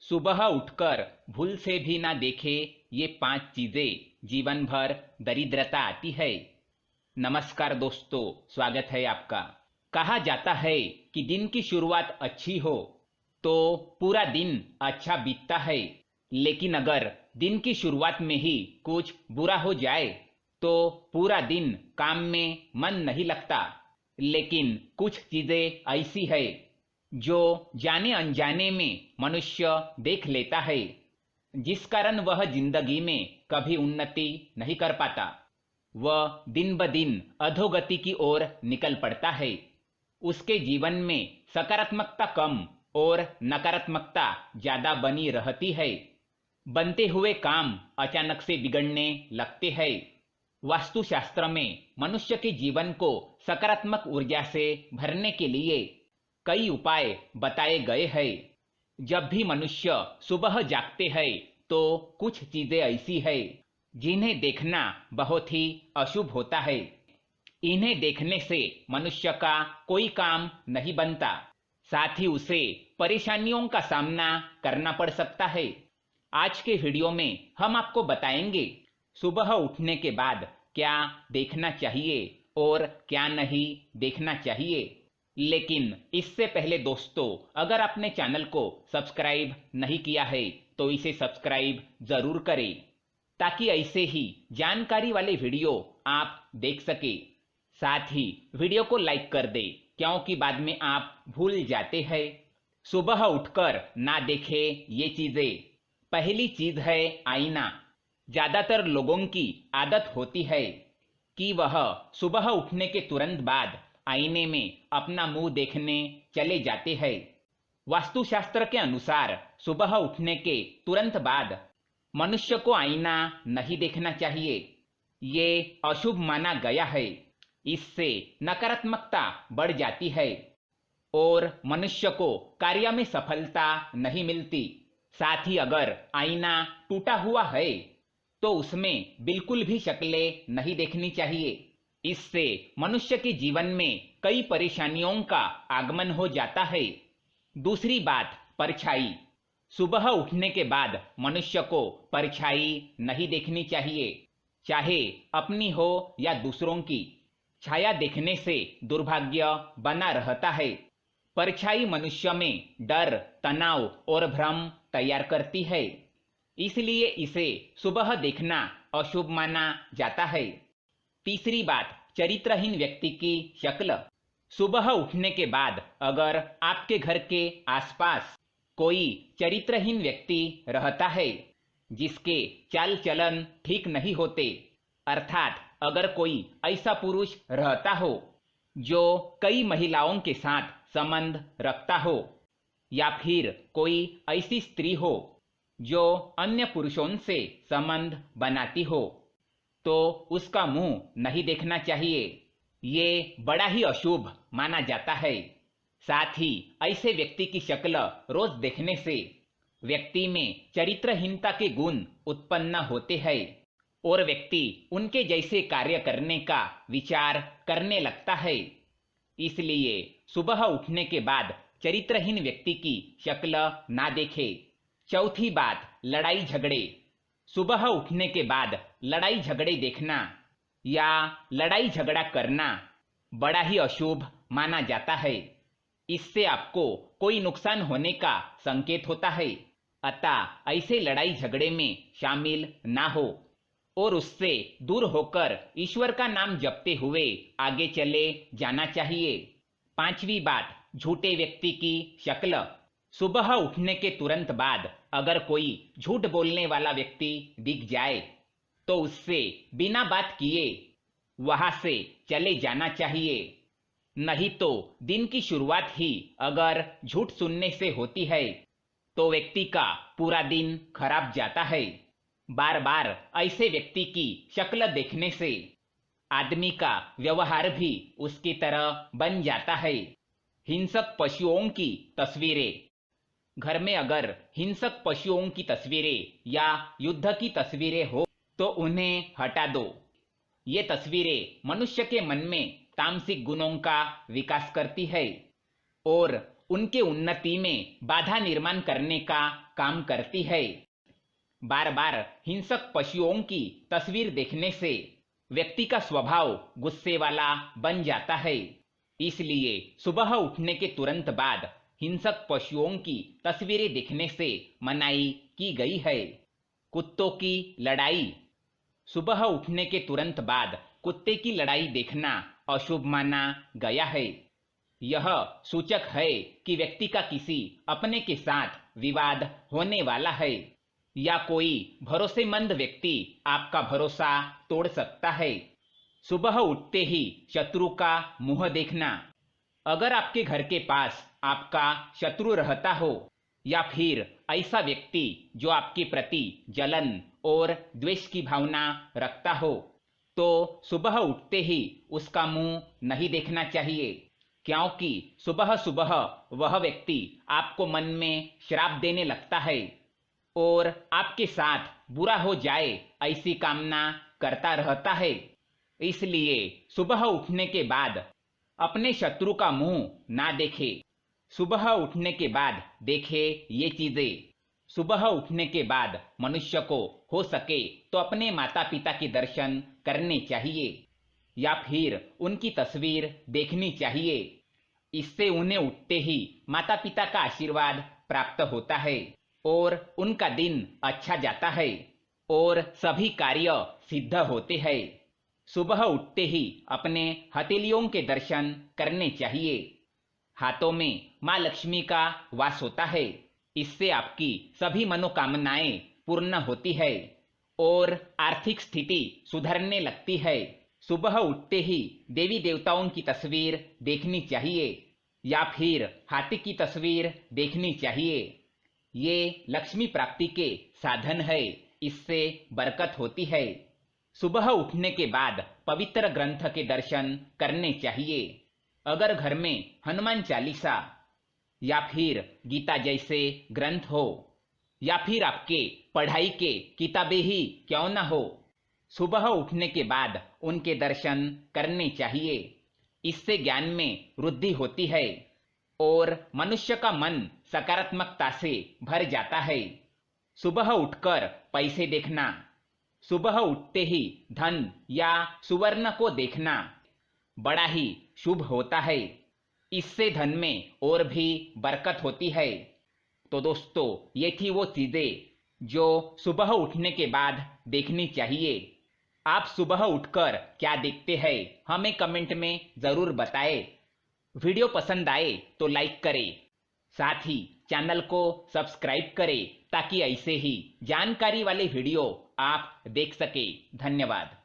सुबह उठकर भूल से भी ना देखे ये 5 चीजें जीवन भर दरिद्रता आती है। नमस्कार दोस्तों, स्वागत है आपका। कहा जाता है कि दिन की शुरुआत अच्छी हो तो पूरा दिन अच्छा बीतता है, लेकिन अगर दिन की शुरुआत में ही कुछ बुरा हो जाए तो पूरा दिन काम में मन नहीं लगता। लेकिन कुछ चीजें ऐसी है जो जाने अनजाने में मनुष्य देख लेता है, जिस कारण वह जिंदगी में कभी उन्नति नहीं कर पाता। वह दिन ब दिन अधोगति की ओर निकल पड़ता है। उसके जीवन में सकारात्मकता कम और नकारात्मकता ज्यादा बनी रहती है। बनते हुए काम अचानक से बिगड़ने लगते हैं। वास्तुशास्त्र में मनुष्य के जीवन को सकारात्मक ऊर्जा से भरने के लिए कई उपाय बताए गए हैं। जब भी मनुष्य सुबह जागते हैं तो कुछ चीजें ऐसी है जिन्हें देखना बहुत ही अशुभ होता है। इन्हें देखने से मनुष्य का कोई काम नहीं बनता, साथ ही उसे परेशानियों का सामना करना पड़ सकता है। आज के वीडियो में हम आपको बताएंगे सुबह उठने के बाद क्या देखना चाहिए और क्या नहीं देखना चाहिए। लेकिन इससे पहले दोस्तों, अगर आपने चैनल को सब्सक्राइब नहीं किया है तो इसे सब्सक्राइब जरूर करें, ताकि ऐसे ही जानकारी वाले वीडियो आप देख सके। साथ ही वीडियो को लाइक कर दे, क्योंकि बाद में आप भूल जाते हैं। सुबह उठकर ना देखे ये चीजें। पहली चीज है आईना। ज्यादातर लोगों की आदत होती है कि वह सुबह उठने के तुरंत बाद आईने में अपना मुंह देखने चले जाते हैं। वास्तुशास्त्र के अनुसार सुबह उठने के तुरंत बाद मनुष्य को आईना नहीं देखना चाहिए। ये अशुभ माना गया है। इससे नकारात्मकता बढ़ जाती है और मनुष्य को कार्य में सफलता नहीं मिलती। साथ ही अगर आईना टूटा हुआ है तो उसमें बिल्कुल भी शक्लें नहीं देखनी चाहिए। इससे मनुष्य के जीवन में कई परेशानियों का आगमन हो जाता है। दूसरी बात, परछाई। सुबह उठने के बाद मनुष्य को परछाई नहीं देखनी चाहिए, चाहे अपनी हो या दूसरों की। छाया देखने से दुर्भाग्य बना रहता है। परछाई मनुष्य में डर, तनाव और भ्रम तैयार करती है, इसलिए इसे सुबह देखना अशुभ माना जाता है। तीसरी बात, चरित्रहीन व्यक्ति की शक्ल। सुबह उठने के बाद अगर आपके घर के आसपास कोई चरित्रहीन व्यक्ति रहता है जिसके चाल चलन ठीक नहीं होते, अर्थात अगर कोई ऐसा पुरुष रहता हो जो कई महिलाओं के साथ संबंध रखता हो, या फिर कोई ऐसी स्त्री हो जो अन्य पुरुषों से संबंध बनाती हो, तो उसका मुंह नहीं देखना चाहिए। ये बड़ा ही अशुभ माना जाता है। साथ ही ऐसे व्यक्ति की शक्ल रोज देखने से व्यक्ति में चरित्रहीनता के गुण उत्पन्न होते हैं और व्यक्ति उनके जैसे कार्य करने का विचार करने लगता है। इसलिए सुबह उठने के बाद चरित्रहीन व्यक्ति की शक्ल ना देखे। चौथी बात, लड़ाई झगड़े। सुबह उठने के बाद लड़ाई झगड़े देखना या लड़ाई झगड़ा करना बड़ा ही अशुभ माना जाता है। इससे आपको कोई नुकसान होने का संकेत होता है, अतः ऐसे लड़ाई झगड़े में शामिल ना हो और उससे दूर होकर ईश्वर का नाम जपते हुए आगे चले जाना चाहिए। पांचवी बात, झूठे व्यक्ति की शक्ल। सुबह उठने के तुरंत बाद अगर कोई झूठ बोलने वाला व्यक्ति दिख जाए तो उससे बिना बात किए वहां से चले जाना चाहिए। नहीं तो दिन की शुरुआत ही अगर झूठ सुनने से होती है तो व्यक्ति का पूरा दिन खराब जाता है। बार बार ऐसे व्यक्ति की शक्ल देखने से आदमी का व्यवहार भी उसकी तरह बन जाता है। हिंसक पशुओं की तस्वीरें। घर में अगर हिंसक पशुओं की तस्वीरें या युद्ध की तस्वीरें हो तो उन्हें हटा दो। ये तस्वीरें मनुष्य के मन में तामसिक गुणों का विकास करती है और उनके उन्नति में बाधा निर्माण करने का काम करती है। बार बार हिंसक पशुओं की तस्वीर देखने से व्यक्ति का स्वभाव गुस्से वाला बन जाता है। इसलिए सुबह उठने के तुरंत बाद हिंसक पशुओं की तस्वीरें देखने से मनाही की गई है। कुत्तों की लड़ाई। सुबह उठने के तुरंत बाद कुत्ते की लड़ाई देखना अशुभ माना गया है। यह सूचक है कि व्यक्ति का किसी अपने के साथ विवाद होने वाला है या कोई भरोसेमंद व्यक्ति आपका भरोसा तोड़ सकता है। सुबह उठते ही शत्रु का मुंह देखना। अगर आपके घर के पास आपका शत्रु रहता हो या फिर ऐसा व्यक्ति जो आपके प्रति जलन और द्वेष की भावना रखता हो, तो सुबह उठते ही उसका मुंह नहीं देखना चाहिए, क्योंकि सुबह सुबह वह व्यक्ति आपको मन में श्राप देने लगता है और आपके साथ बुरा हो जाए ऐसी कामना करता रहता है। इसलिए सुबह उठने के बाद अपने शत्रु का मुंह ना देखे। सुबह उठने के बाद देखे ये चीजें। सुबह उठने के बाद मनुष्य को हो सके तो अपने माता पिता के दर्शन करने चाहिए या फिर उनकी तस्वीर देखनी चाहिए। इससे उन्हें उठते ही माता पिता का आशीर्वाद प्राप्त होता है और उनका दिन अच्छा जाता है और सभी कार्य सिद्ध होते हैं। सुबह उठते ही अपने हथेलियों के दर्शन करने चाहिए। हाथों में माँ लक्ष्मी का वास होता है। इससे आपकी सभी मनोकामनाएं पूर्ण होती है और आर्थिक स्थिति सुधरने लगती है। सुबह उठते ही देवी देवताओं की तस्वीर देखनी चाहिए या फिर हाथी की तस्वीर देखनी चाहिए। ये लक्ष्मी प्राप्ति के साधन है, इससे बरकत होती है। सुबह उठने के बाद पवित्र ग्रंथ के दर्शन करने चाहिए। अगर घर में हनुमान चालीसा या फिर गीता जैसे ग्रंथ हो या फिर आपके पढ़ाई के किताबें ही क्यों ना हो, सुबह उठने के बाद उनके दर्शन करने चाहिए। इससे ज्ञान में वृद्धि होती है और मनुष्य का मन सकारात्मकता से भर जाता है। सुबह उठकर पैसे देखना। सुबह उठते ही धन या सुवर्ण को देखना बड़ा ही शुभ होता है। इससे धन में और भी बरकत होती है। तो दोस्तों, ये थी वो चीजें जो सुबह उठने के बाद देखनी चाहिए। आप सुबह उठकर क्या देखते हैं, हमें कमेंट में जरूर बताएं। वीडियो पसंद आए तो लाइक करें, साथ ही चैनल को सब्सक्राइब करें ताकि ऐसे ही जानकारी वाले वीडियो आप देख सके। धन्यवाद।